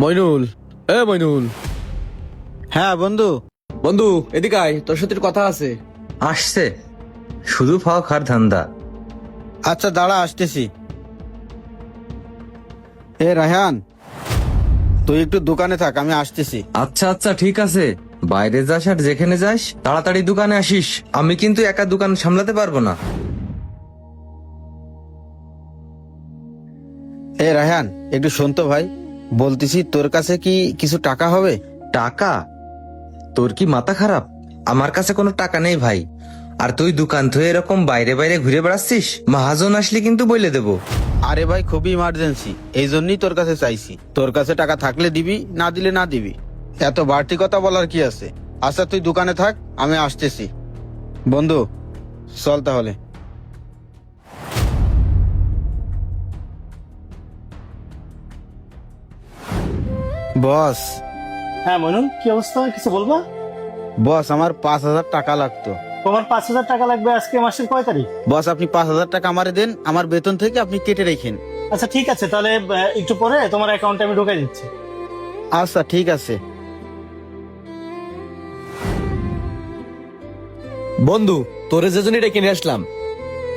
মইনুল, মইনুল। হ্যাঁ বন্ধু। বন্ধু এদিকে আয়, তোর সাথে একটু কথা আছে। আসছে, শুধু ফাও খার ধান্দা। আচ্ছা দাঁড়া, আসতেছি। রায়হান, তুই একটু দোকানে থাক, আমি আসতেছি। আচ্ছা আচ্ছা ঠিক আছে, বাইরে যাস আর যেখানে যাস তাড়াতাড়ি দোকানে আসিস। আমি কিন্তু একা দোকান সামলাতে পারবো না। রায়হান, একটু শোন তো ভাই, বলতেছি তোর কাছে কি কিছু টাকা হবে? টাকা? তোর কি মাথা খারাপ? আমার কাছে কোনো টাকা নেই ভাই। আর তুই দোকান থেকে এরকম বাইরে বাইরে ঘুরে বেড়াচ্ছিস, মহাজন আসলে কিন্তু বলে দেবো। আরে ভাই, খুবই ইমার্জেন্সি, এই জন্যই তোর কাছে চাইছি। তোর কাছে টাকা থাকলে দিবি, না দিলে না দিবি। এত বাড়তি কথা বলার কি আছে? আচ্ছা তুই দোকানে থাক, আমি আসতেছি। বন্ধু চল তাহলে। বস। হ্যাঁ মইনুল, কি অবস্থা, কিছু বলবা? বস, আমার 5,000 টাকা লাগতো। তোমার 5,000 টাকা লাগবে আজকে মাসের কয় তারিখ? বস, আপনি 5,000 টাকা আমারে দেন, আমার বেতন থেকে আপনি কেটে রেখেন। আচ্ছা ঠিক আছে, তাহলে একটু পরে তোমার অ্যাকাউন্টে আমি ঢুকাই দিচ্ছি। আচ্ছা ঠিক আছে। বন্ধু, তোরে যে জন্য ডেকে নিয়ে আসলাম,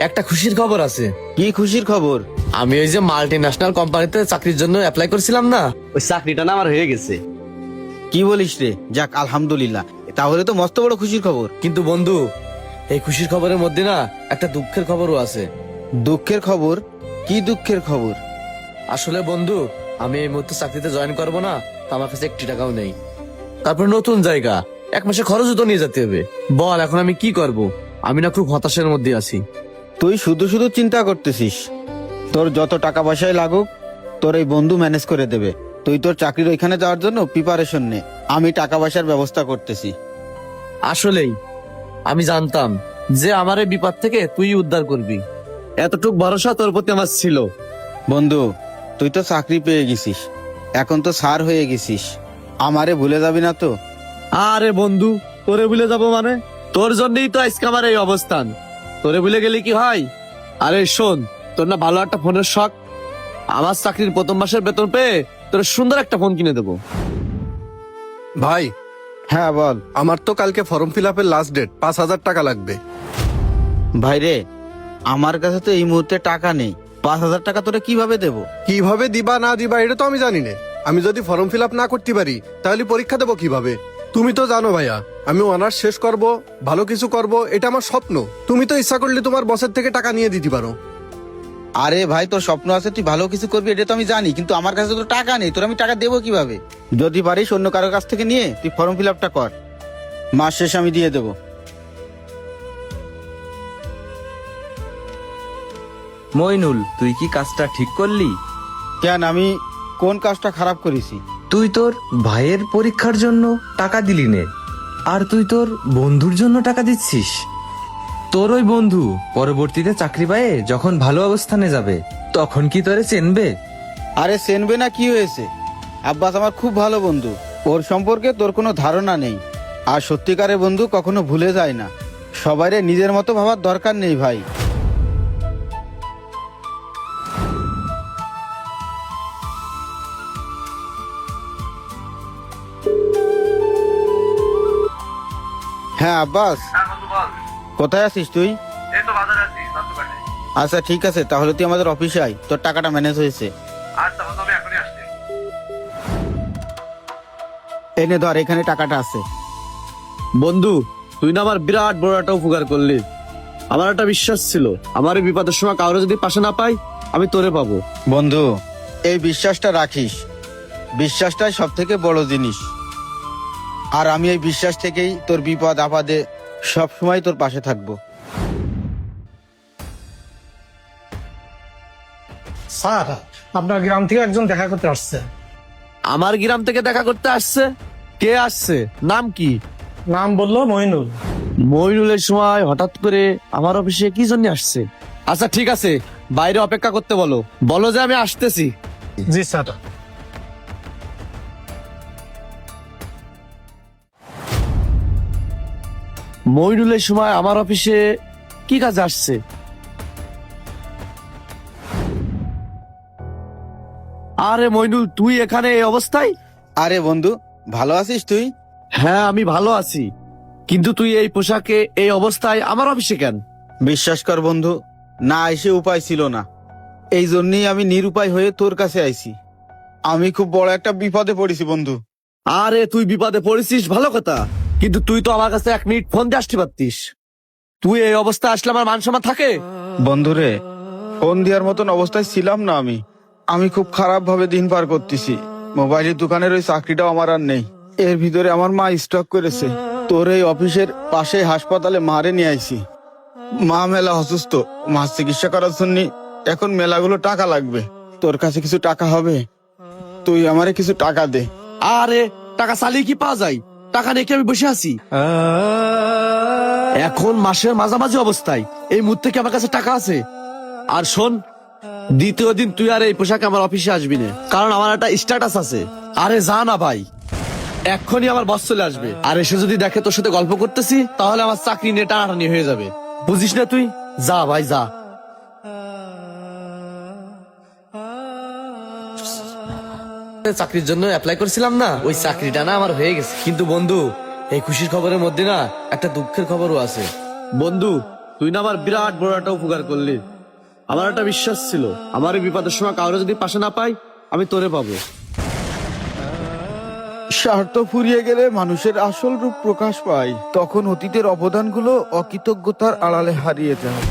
একটা খুশির খবর আছে। কি খুশির খবর? আমি ওই যে মাল্টি ন্যাশনাল কোম্পানিতে চাকরির জন্য অ্যাপ্লাই করছিলাম না, ওই চাকরিটা না আমার হয়ে গেছে। কি বলিস রে? যাক, আলহামদুলিল্লাহ, তাহলে তো মস্ত বড় খুশির খবর। কিন্তু বন্ধু, এই খুশির খবরের মধ্যে না একটা দুঃখের খবরও আছে। দুঃখের খবর? কি দুঃখের খবর? আসলে বন্ধু, আমি এই মুহূর্তে চাকরিতে জয়েন করবো না, তো আমার কাছে 1 টাকাও নেই। তারপর নতুন জায়গা, 1 মাসের খরচও তো নিয়ে যেতে হবে। বল এখন আমি কি করব? আমি না খুব হতাশার মধ্যে আছি। তুই শুধু শুধু চিন্তা করতেছিস। তোর যত টাকা পয়সাই লাগুক, তোর এই বন্ধু ম্যানেজ করে দেবে। তুই তোর চাকরির ওইখানে যাওয়ার জন্য প্রিপারেশন নে, আমি টাকা পয়সার ব্যবস্থা করতেছি। আসলেই আমি জানতাম যে আমার এই বিপদ থেকে তুই উদ্ধার করবি, এতটুক ভরসা তোর প্রতি আমার ছিল। বন্ধু, তুই তো চাকরি পেয়ে গেছিস, এখন তো স্যার হয়ে গেছিস, আমারে ভুলে যাবি না তো? আরে বন্ধু, তোরে ভুলে যাব মানে? তোর জন্যই তো আজকে আমার এই অবস্থান। তোরে ভুলে গেলে কি হয়? আরে শোন, তোর না ভালো একটা ফোনের শখ, আমার চাকরির প্রথম মাসের বেতন পেয়ে তোর সুন্দর একটা ফোন কিনে দেবো। ভাই, হ্যাঁ বল। আমার তো কালকে ফর্ম ফিল আপের লাস্ট ডেট, 5,000 টাকা লাগবে। ভাই রে, আমার কাছে তো এই মুহূর্তে টাকা নেই। 5,000 টাকা তোরে কিভাবে দেবো? কিভাবে দিবা না দিবা এটা তো আমি জানি না। আমি যদি ফর্ম ফিল আপ না করতে পারি তাহলে পরীক্ষা দেবো কিভাবে? তুমি তো জানো ভাইয়া, আমি অনার্স শেষ করব, ভালো কিছু করব, এটা আমার স্বপ্ন। তুমি তো ইচ্ছা করলে তোমার বসের থেকে টাকা নিয়ে দিতে পারো। আরে ভাই, তোর স্বপ্ন আছে, তুই ভালো কিছু করবি, এটা তো আমি জানি, কিন্তু আমার কাছে তো টাকা নেই। তোর আমি টাকা দেবো কিভাবে? যদি পারিস অন্য কারোর কাছ থেকে নিয়ে তুই ফর্ম ফিল আপটা কর, মাস শেষে আমি দিয়ে দেবো। মইনুল, তুই কি কাজটা ঠিক করলি? কেন, আমি কোন কাজটা খারাপ করেছি? তুই তোর ভাইয়ের পরীক্ষার জন্য টাকা দিলি নে, আর তুই তোর বন্ধুর জন্য টাকা দিচ্ছিস। তোর ওই বন্ধু পরবর্তীতে চাকরি পায়ে যখন ভালো অবস্থানে যাবে, তখন কি তোরে চেনবে? আরে চেনবে না কি হয়েছে? আব্বাস আমার খুব ভালো বন্ধু, ওর সম্পর্কে তোর কোনো ধারণা নেই। আর সত্যিকারের বন্ধু কখনো ভুলে যায় না। সবাইরে নিজের মতো ভাবার দরকার নেই ভাই। হ্যাঁ আব্বাস, কোথায় আছিস তুই? আচ্ছা ঠিক আছে, তাহলে তুই আমাদের অফিসে আয়, তোর টাকাটা ম্যানেজ হয়েছে। এনে ধর, এখানে টাকাটা আছে। বন্ধু, তুই না আমার বিরাট বড় একটা উপকার করলি। আমার একটা বিশ্বাস ছিল, আমার এই বিপদের সময় কাউরে যদি পাশে না পাই, আমি তোরে পাবো। বন্ধু, এই বিশ্বাসটা রাখিস, বিশ্বাসটাই সব থেকে বড় জিনিস। আর আমি এই বিশ্বাস থেকেই তোর বিপদ আপদে সব সময় তোর পাশে থাকবো। স্যার, আপনার গ্রাম থেকে একজন দেখা করতে আসছে। আমার গ্রাম থেকে দেখা করতে আসছে? কে আসছে? নাম কি? নাম বললো মইনুল। মইনুলের সময় হঠাৎ করে আমার অফিসে কি জন্য আসছে? আচ্ছা ঠিক আছে, বাইরে অপেক্ষা করতে বলো, বলো যে আমি আসতেছি। জি স্যার। মইনুলের সময় আমার অফিসে কি কাজে আসছে? আরে মইনুল, তুই এখানে এই অবস্থায়? আরে বন্ধু, ভালো আছিস তুই? হ্যাঁ, আমি ভালো আছি, কিন্তু তুই এই পোশাকে এই অবস্থায় আমার অফিসে কেন? বিশ্বাস কর বন্ধু, না এসে উপায় ছিল না, এই জন্যই আমি নিরুপায় হয়ে তোর কাছে আইছি। আমি খুব বড় একটা বিপদে পড়েছি বন্ধু। আরে তুই বিপদে পড়েছিস ভালো কথা, কিন্তু তুই তো আমার কাছে 1 মিনিট ফোন দিয়ে আসতে পারতিস। তুই এই অবস্থায় আসলে আমার মান সম্মান থাকে? বন্ধুরে, ফোন দেওয়ার মতন অবস্থায় ছিলাম না আমি। আমি খুব খারাপ ভাবে দিন পার করতেছি। মোবাইলের দোকানের ওই চাকরিটাও আমার আর নেই। এর ভিতরে আমার মা স্ট্রোক করেছে। তোর এই অফিসের পাশে হাসপাতালে মারে নিয়ে আইছি। মা মেলা অসুস্থ, মা চিকিৎসা করার জন্য এখন মেলাগুলো টাকা লাগবে। তোর কাছে কিছু টাকা হবে? তুই আমারে কিছু টাকা দে। আরে টাকা চালিয়ে কি পাওয়া যায়? টাকা নিয়ে কি আমি বসে আছি? এখন মাসের মাঝামাঝি অবস্থায় এই মুহূর্তে কি আমার কাছে টাকা আছে? আর শোন, দ্বিতীয় দিন তুই আর এই পোশাকে আমার অফিসে আসবি না, কারণ আমার একটা স্ট্যাটাস আছে। আরে যা না ভাই, এক্ষুনি আমার বস চলে আসবে, আর এসে যদি দেখে তোর সাথে গল্প করতেছি তাহলে আমার চাকরি নিয়ে টানাটানি হয়ে যাবে। বুঝিস না তুই? যা ভাই যা। চাকরির জন্য অ্যাপ্লাই করছিলাম না, ওই চাকরিটা না আমার হয়ে গেছে। কিন্তু বন্ধু, এই খুশির খবরের মধ্যে না একটা দুঃখের খবরও আছে। বন্ধু, তুই না আমার বিরাট বড় একটা উপকার করলি। আমার একটা বিশ্বাস ছিল, আমার এই বিপদের সময় কাউরে যদি পাশে না পাই, আমি তোরে পাবো। স্বার্থ ফুরিয়ে গেলে মানুষের আসল রূপ প্রকাশ পায়। তখন অতীতের অবদানগুলো অকৃতজ্ঞতার আড়ালে হারিয়ে যায়।